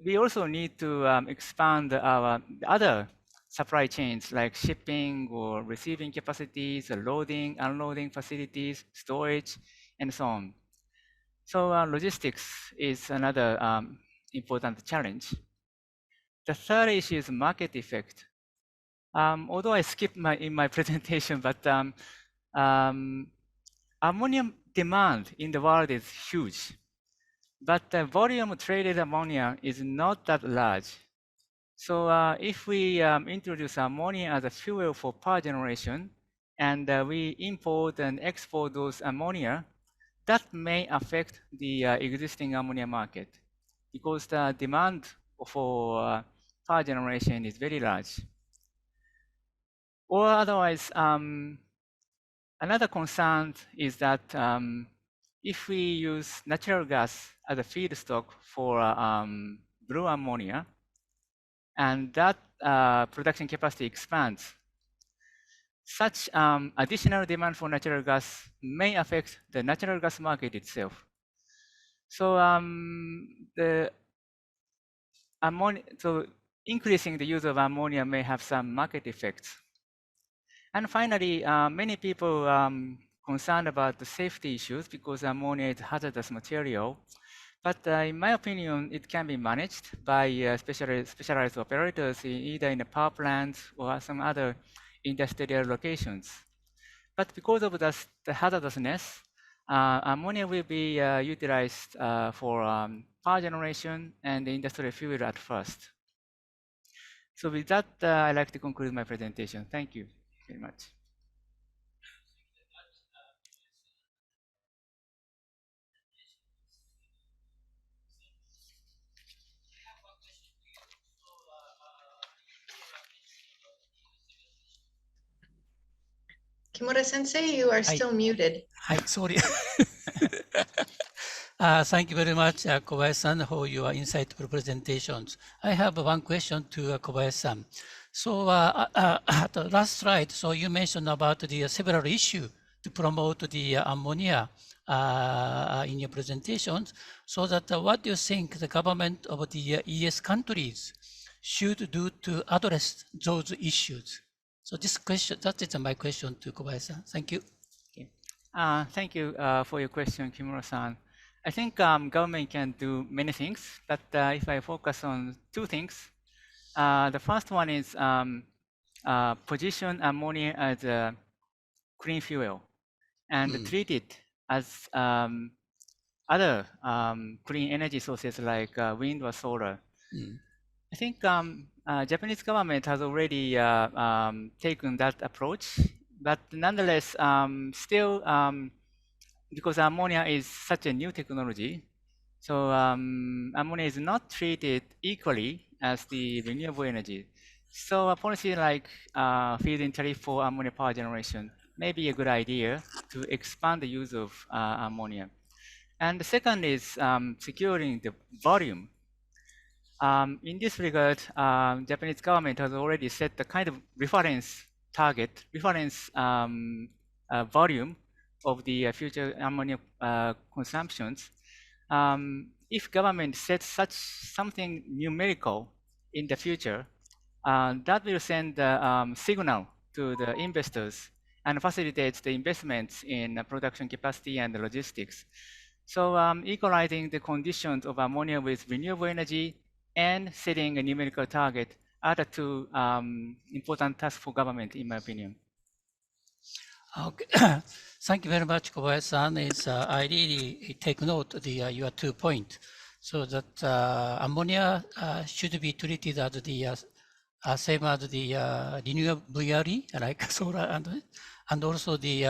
we also need to expand our other supply chains like shipping or receiving capacities, loading, unloading facilities, storage, and so on. So logistics is another important challenge. The third issue is market effect. Although I skipped in my presentation, but ammonia demand in the world is huge, but the volume of traded ammonia is not that large. So if we introduce ammonia as a fuel for power generation, and we import and export those ammonia, that may affect the existing ammonia market, because the demand for power generation is very large. Or otherwise, another concern is that if we use natural gas as a feedstock for blue ammonia, and that production capacity expands, such additional demand for natural gas may affect the natural gas market itself. So increasing the use of ammonia may have some market effects. And finally, many people concerned about the safety issues because ammonia is hazardous material. But in my opinion, it can be managed by specialized operators, either in the power plants or some other industrial locations. But because of the hazardousness, ammonia will be utilized for power generation and industrial fuel at first. So with that, I'd like to conclude my presentation. Thank you very much. Kimura sensei, you are still muted. Hi, sorry. Thank you very much, Kobayashi-san, for your insightful presentations. I have one question to Kobayashi-san. So at the last slide, so you mentioned about the several issues to promote the ammonia in your presentations. So that what do you think the government of the ES countries should do to address those issues? So this question, that is my question to Kobayashi-san. Thank you. Okay. Thank you for your question, Kimura-san. I think government can do many things, but if I focus on two things, the first one is position ammonia as a clean fuel and treat it as other clean energy sources like wind or solar. I think Japanese government has already taken that approach, but nonetheless, still, because ammonia is such a new technology, so ammonia is not treated equally as the renewable energy. So a policy like feed-in tariff for ammonia power generation may be a good idea to expand the use of ammonia. And the second is securing the volume. In this regard, Japanese government has already set the kind of reference target, reference volume of the future ammonia consumptions. If government sets such something numerical in the future, that will send a signal to the investors and facilitates the investments in production capacity and logistics. So equalizing the conditions of ammonia with renewable energy and setting a numerical target are the two important tasks for government, in my opinion. Okay. Thank you very much, Kobayashi-san. I really take note of your 2 points. So that ammonia should be treated as the same as the renewable VRE, like solar, and also the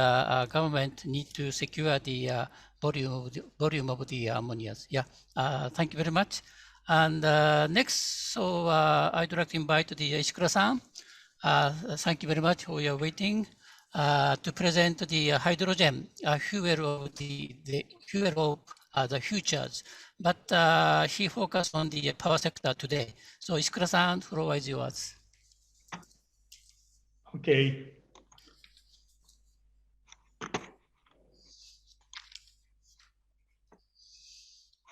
government need to secure the volume of the ammonia. Yeah, thank you very much. And next, so I'd like to invite the Ishikura-san. Thank you very much for your waiting. To present the hydrogen fuel of the fuel of the futures, but he focused on the power sector today. So Ishikura-san, floor is yours. Okay.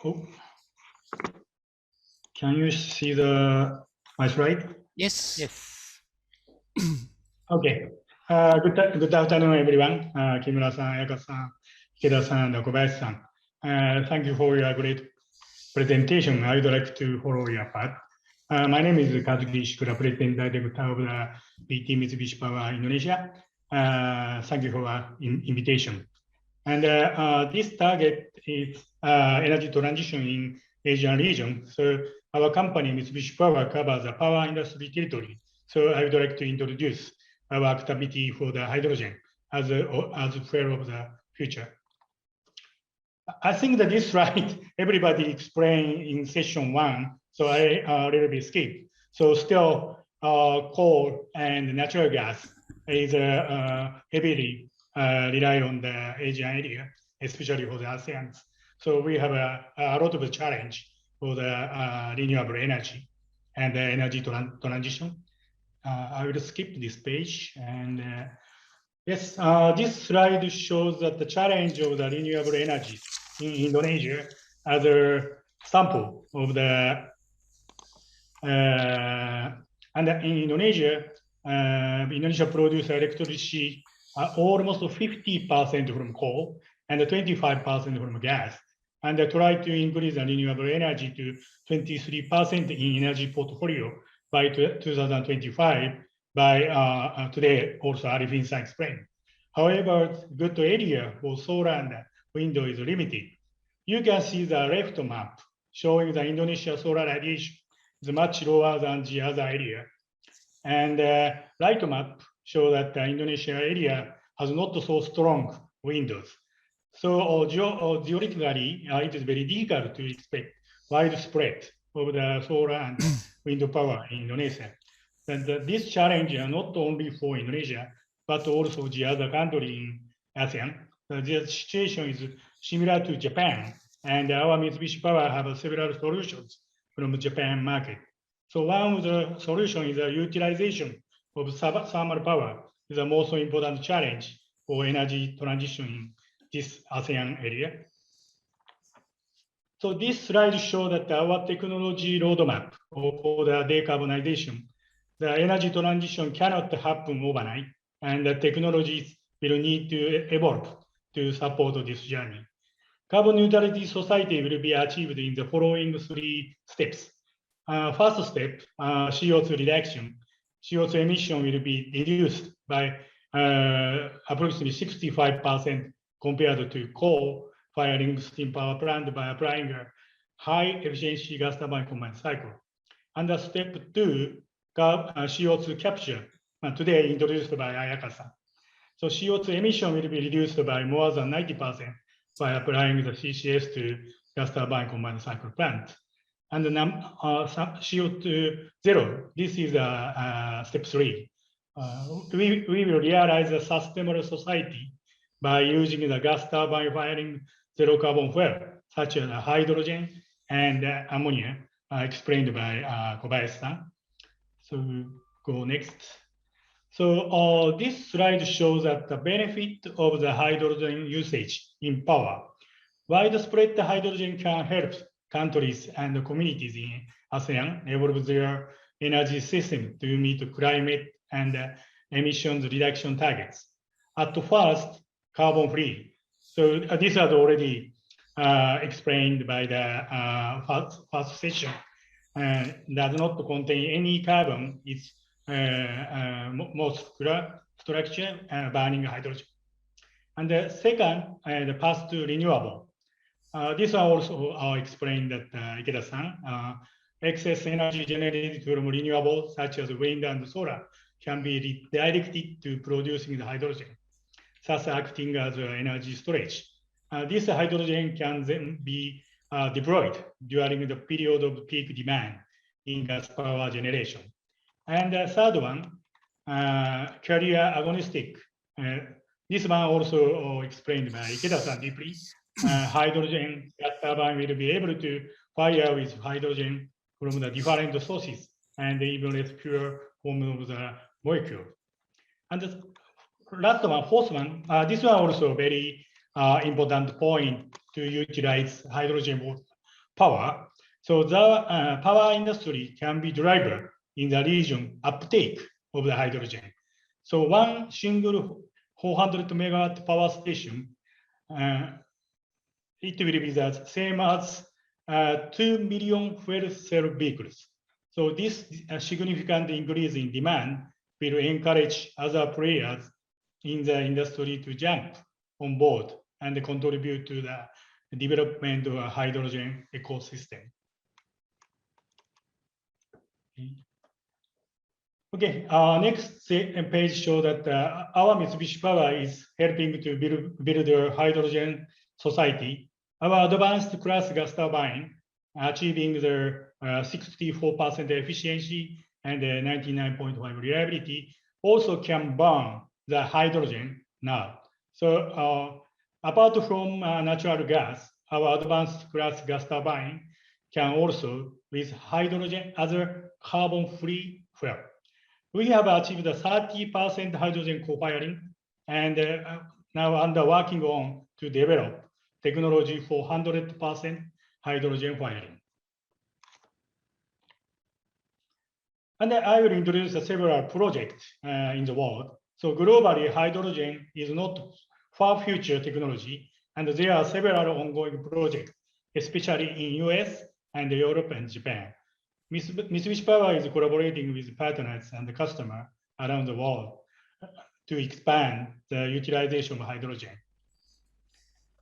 Oh. Can you see my slide? Yes. Yes. Okay. Good afternoon, everyone. Kimura-san, Ayaka-san, Ikeda-san, and Kobayashi-san. Thank you for your great presentation. I would like to follow your path. My name is Kazuki Ishikura, President Director of the PT Mitsubishi Power Indonesia. Thank you for the invitation. And this target is energy transition in ASEAN region. So our company, Mitsubishi Power, covers the power industry territory. So I would like to introduce our activity for the hydrogen as fuel of the future. I think that this slide, everybody explained in session 1, so I a little bit skip. So still coal and natural gas is heavily rely on the Asian area, especially for the ASEAN. So we have a lot of a challenge for the renewable energy and the energy transition. I will skip this page. And yes, this slide shows that the challenge of the renewable energy in Indonesia as a sample of the and in Indonesia, Indonesia produces electricity almost 50% from coal and 25% from gas, and try to increase the renewable energy to 23% in energy portfolio by 2025 by today also Arifin-san explained. However, good area for solar and wind is limited. You can see the left map showing the Indonesia solar radiation is much lower than the other area. And right map show that the Indonesia area has not so strong winds. So theoretically, it is very difficult to expect widespread of the solar and wind power in Indonesia. And this challenge is not only for Indonesia, but also the other country in ASEAN. The situation is similar to Japan, and our Mitsubishi Power have several solutions from the Japan market. So one of the solutions is the utilization of thermal power is the most important challenge for energy transition in this ASEAN area. So this slide shows that our technology roadmap for the decarbonization, the energy transition cannot happen overnight, and the technologies will need to evolve to support this journey. Carbon neutrality society will be achieved in the following 3 steps. First step, CO2 reduction. CO2 emission will be reduced by approximately 65% compared to coal-firing steam power plant by applying a high-efficiency gas turbine combined cycle. Under step 2, CO2 capture, today introduced by Ayaka-san. So CO2 emission will be reduced by more than 90% by applying the CCS to gas turbine combined cycle plant. And the CO2 zero, this is step 3. We will realize a sustainable society by using the gas turbine firing zero carbon fuel, such as hydrogen and ammonia, explained by Kobayashi-san. So go next. So this slide shows that the benefit of the hydrogen usage in power. Widespread hydrogen can help countries and communities in ASEAN evolve their energy system to meet climate and emissions reduction targets. At first, carbon-free. So this is already explained by the first session, does not contain any carbon. It's most structure burning hydrogen. And the second, the path to renewable. This one also explained that Ikeda-san, excess energy generated from renewables such as wind and solar can be redirected to producing the hydrogen, thus acting as energy storage. This hydrogen can then be deployed during the period of peak demand in gas power generation. And the third one, carrier agonistic. This one also explained by Ikeda-san deeply. Hydrogen gas turbine will be able to fire with hydrogen from the different sources and even less pure form of the molecule. And the last one, fourth one, this one also very important point to utilize hydrogen power. So the power industry can be driver in the region uptake of the hydrogen. So one single 400 megawatt power station, it will be the same as 2 million fuel cell vehicles. So this significant increase in demand will encourage other players in the industry to jump on board and contribute to the development of a hydrogen ecosystem. Okay, next page shows that our Mitsubishi Power is helping to build a hydrogen society. Our advanced class gas turbine achieving the 64% efficiency and 99.5 reliability also can burn the hydrogen now. So apart from natural gas, our advanced class gas turbine can also with hydrogen as a carbon-free fuel. We have achieved a 30% hydrogen co-firing and now under working on to develop technology for 100% hydrogen firing. And I will introduce several projects in the world. So globally, hydrogen is not far future technology, and there are several ongoing projects, especially in US and Europe and Japan. Mitsubishi Power is collaborating with partners and the customer around the world to expand the utilization of hydrogen.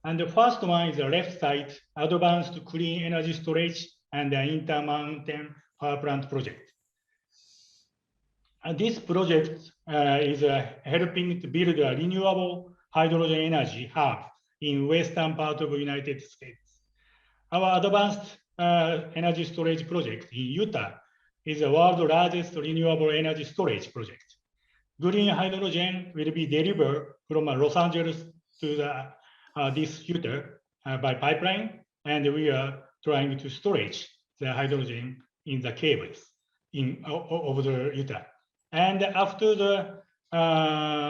And the first one is the left side, advanced clean energy storage and the intermountain power plant project. And this project is helping to build a renewable hydrogen energy hub in western part of the United States. Our advanced energy storage project in Utah is the world's largest renewable energy storage project. Green hydrogen will be delivered from Los Angeles to this Utah by pipeline, and we are trying to storage the hydrogen in the cables over the Utah. And after the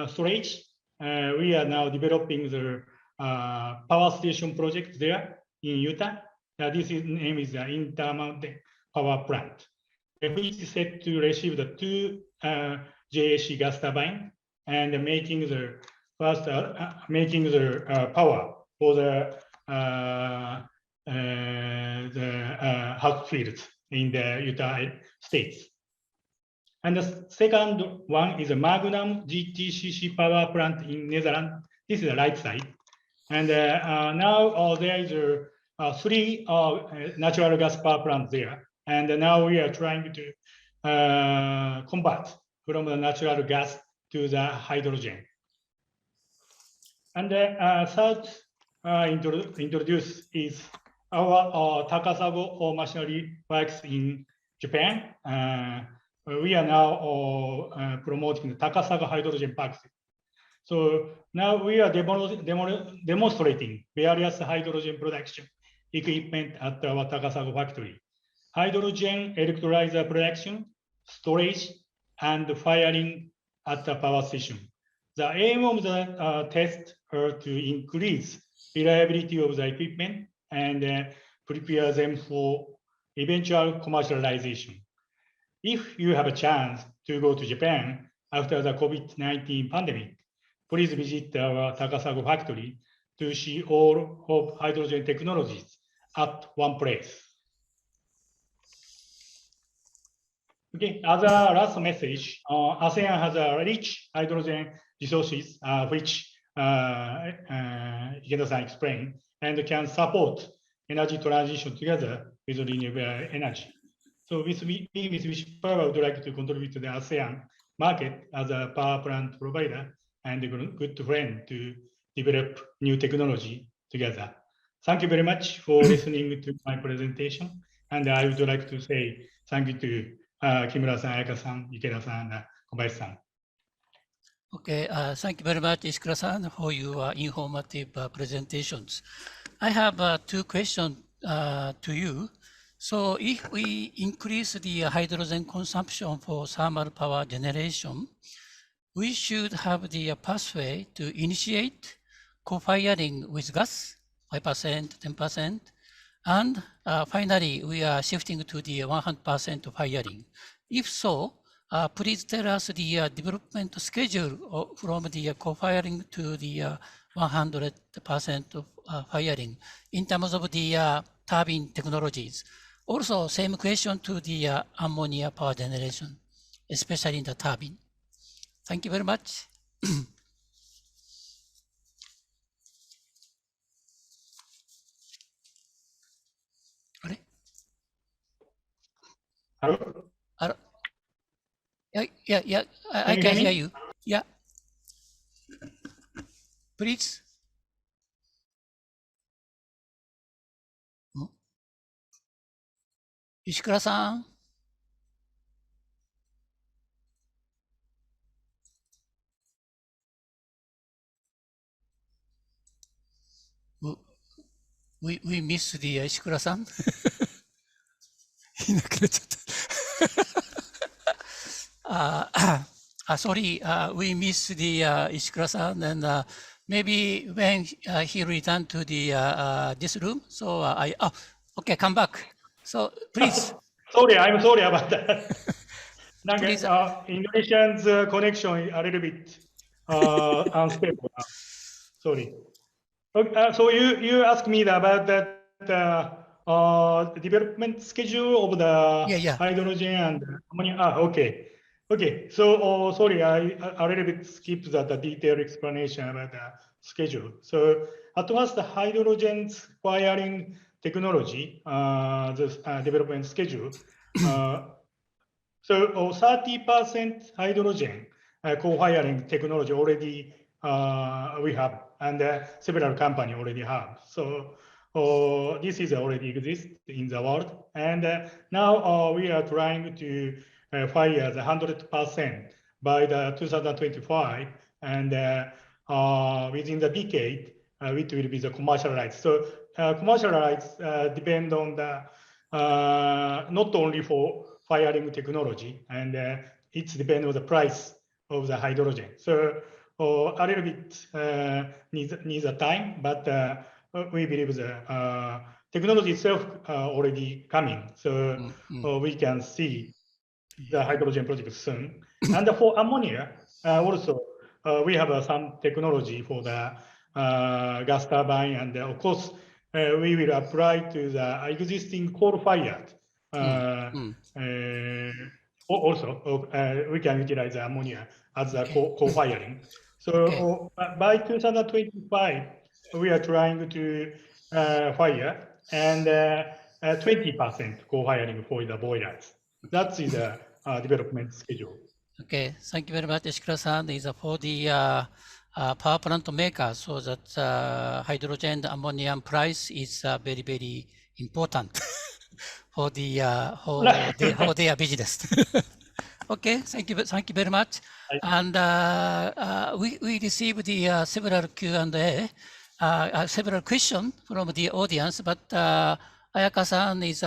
storage, we are now developing the power station project there in Utah. This name is the Intermountain Power Plant, which is set to receive the 2 JAC gas turbine and making the first power for the hot fields in the Utah states. And the second one is a Magnum GTCC power plant in Netherlands. This is the right side. And now there is 3 natural gas power plants there. And now we are trying to convert from the natural gas to the hydrogen. And the third introduce is our Takasago machinery works in Japan. We are now promoting the Takasago hydrogen park. So now we are demonstrating various hydrogen production equipment at our Takasago factory. Hydrogen electrolyzer production, storage, and firing at the power station. The aim of the test are to increase reliability of the equipment and prepare them for eventual commercialization. If you have a chance to go to Japan after the COVID-19 pandemic, please visit our Takasago factory to see all of hydrogen technologies at one place. Okay, as a last message, ASEAN has a rich hydrogen resources, which Ikeda-san explained, and can support energy transition together with renewable energy. So Mitsubishi Power would like to contribute to the ASEAN market as a power plant provider and a good friend to develop new technology together. Thank you very much for listening to my presentation. And I would like to say thank you to Kimura-san, Ayaka-san, Ikeda-san, and Kobayashi-san. Okay, thank you very much, Ishikura-san, for your informative presentations. I have 2 questions to you. So if we increase the hydrogen consumption for thermal power generation, we should have the pathway to initiate co-firing with gas, 5%, 10%, and finally, we are shifting to the 100% firing. If so, please tell us the development schedule from the co-firing to the 100% firing in terms of the turbine technologies. Also, same question to the ammonia power generation, especially in the turbine. Thank you very much. Hello? Yeah, I can hear you. Yeah. Please. Ishikura-san. We miss the Ishikura-san. Sorry, we miss the Ishikura-san, and maybe when he returned to the this room, so okay, come back. So please. Sorry, I'm sorry about that. Please. Indonesian's connection is a little bit unstable now. Sorry. So you asked me about that development schedule of the hydrogen and ammonia. Okay. Okay. So sorry, I a little bit skipped the detailed explanation about the schedule. So at once the hydrogen's firing technology, the development schedule. So 30% hydrogen co-firing technology already we have, and several companies already have. So this is already exists in the world, and now we are trying to fire the 100% by the 2025, and within the decade, it will be the commercialized. So commercialized depend on the not only for firing technology, and it depends on the price of the hydrogen. So a little bit needs a time, but we believe the technology itself already coming. So we can see the hydrogen project soon. And for ammonia, also we have some technology for the gas turbine, and of course we will apply to the existing coal-fired. Also, we can utilize the ammonia as a co-firing. So by 2025, we are trying to fire and 20% co-firing for the boilers. That is the development schedule. Okay, thank you very much, Ishikura-san. Is for the power plant maker, so that hydrogen and ammonia price is very, very important for their business. Okay, thank you very much. And we received the several Q&A, several questions from the audience, but Ayaka-san is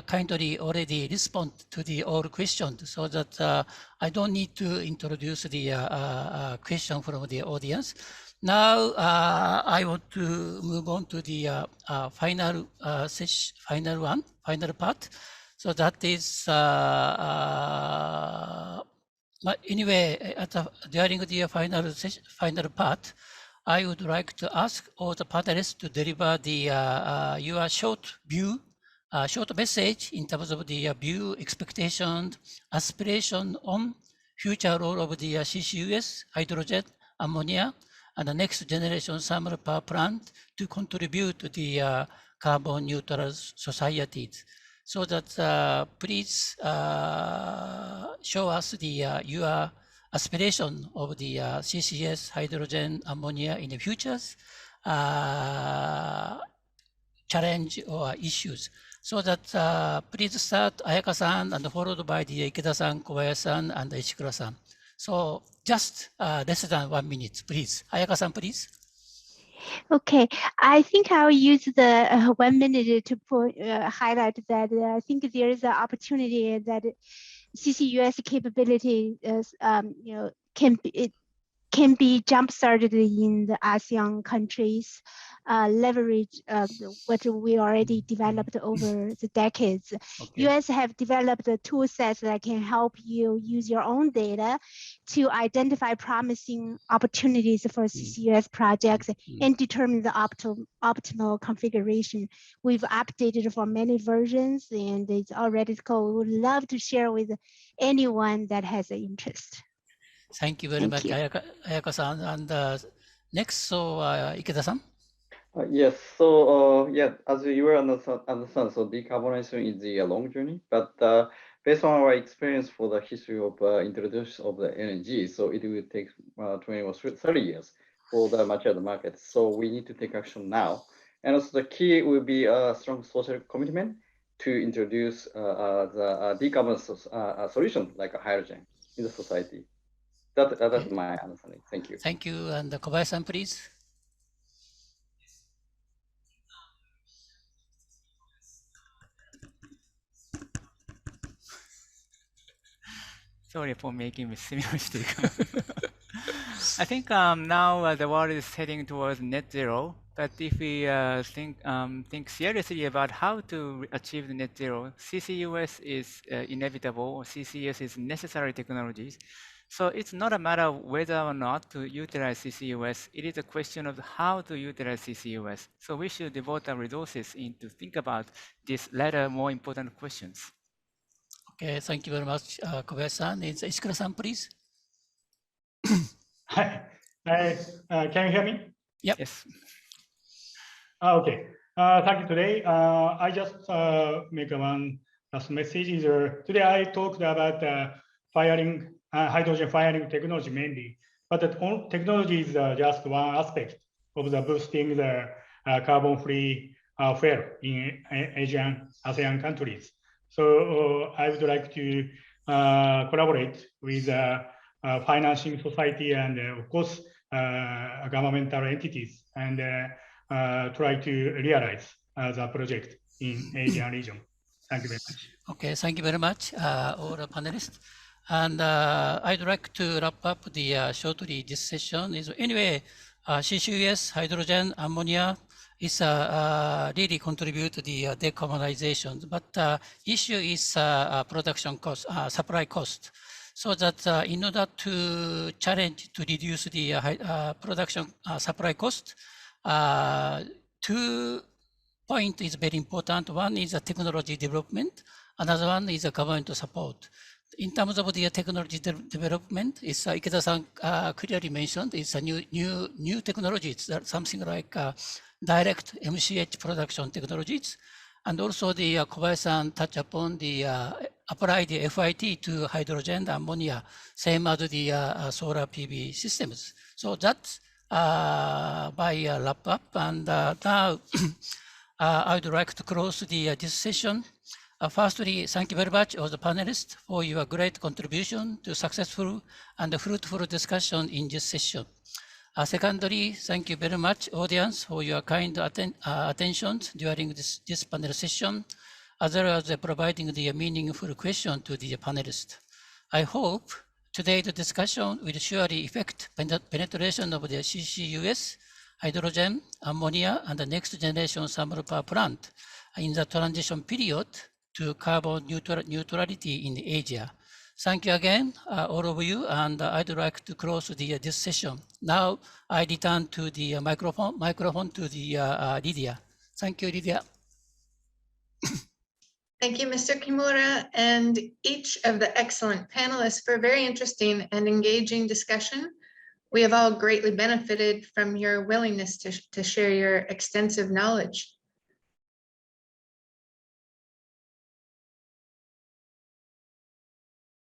kindly already respond to the all questions, so that I don't need to introduce the question from the audience. Now I want to move on to the final part. So that is anyway during the final part, I would like to ask all the panelists to deliver the your short message in terms of the view, expectation, aspiration on future role of the CCUS, hydrogen, ammonia, and the next generation thermal power plant to contribute to the carbon neutral societies. So that please show us the your aspiration of the CCS, hydrogen, ammonia in the futures, challenge or issues. So that please start Ayaka-san and followed by the Ikeda-san, Kobayashi-san, and Ishikura-san. So just less than 1 minute, please. Ayaka-san, please. Okay, I think I'll use the 1 minute to highlight that I think there is an opportunity that CCUS capability is, can be jump-started in the ASEAN countries, leverage what we already developed over the decades. Okay. US have developed a tool set that can help you use your own data to identify promising opportunities for CCUS projects and determine the optimal configuration. We've updated for many versions and it's already cool. We would love to share with anyone that has an interest. Thank you very much, Ayaka-san. And next, so Ikeda-san. Yes, so as you will understand, so decarbonization is a long journey, but based on our experience for the history of introduction of the energy, so it will take 20 or 30 years for the mature market. So we need to take action now. And also the key will be a strong social commitment to introduce the decarbonization solution like a hydrogen in the society. That's my understanding. Thank you. Thank you. And Kobayashi-san, please. Sorry for making a similar mistake. I think now the world is heading towards net zero. But if we think seriously about how to achieve the net zero, CCUS is inevitable. CCUS is necessary technologies. So it's not a matter of whether or not to utilize CCUS. It is a question of how to utilize CCUS. So we should devote our resources to think about these latter, more important questions. Okay, thank you very much, Kobayashi-san. Ishikura-san, please. Hi, can you hear me? Yep. Yes. Okay. Thank you. Today, I just make one last message. Today I talked about firing hydrogen firing technology mainly, but the technology is just one aspect of the boosting the carbon-free fuel in ASEAN countries. So I would like to collaborate with financing society and of course governmental entities and try to realize the project in ASEAN region. Thank you very much. Okay, thank you very much, all the panelists. And I'd like to wrap up the shortly this session. Anyway, CCUS, hydrogen, ammonia is really contribute to the decarbonization. But issue is production cost, supply cost. So that in order to challenge to reduce the production supply cost, 2 points is very important. One is a technology development. Another one is a government support. In terms of the technology development, is Ikeda-san clearly mentioned, it's a new technologies, something like direct MCH production technologies, and also the Kobayashi-san touched upon the apply the FIT to hydrogen, ammonia, same as the solar PV systems. So that's by wrap up, and now I would like to close this session. Firstly, thank you very much, all the panelists, for your great contribution to successful and fruitful discussion in this session. Secondly, thank you very much, audience, for your kind attention during this panel session, as well as providing the meaningful question to the panelists. I hope today's discussion will surely affect penetration of the CCUS, hydrogen, ammonia, and the next generation thermal power plant in the transition period to carbon neutrality in Asia. Thank you again, all of you, and I'd like to close this session. Now I return to the microphone to the Lydia. Thank you, Lydia. Thank you, Mr. Kimura, and each of the excellent panelists for a very interesting and engaging discussion. We have all greatly benefited from your willingness to share your extensive knowledge.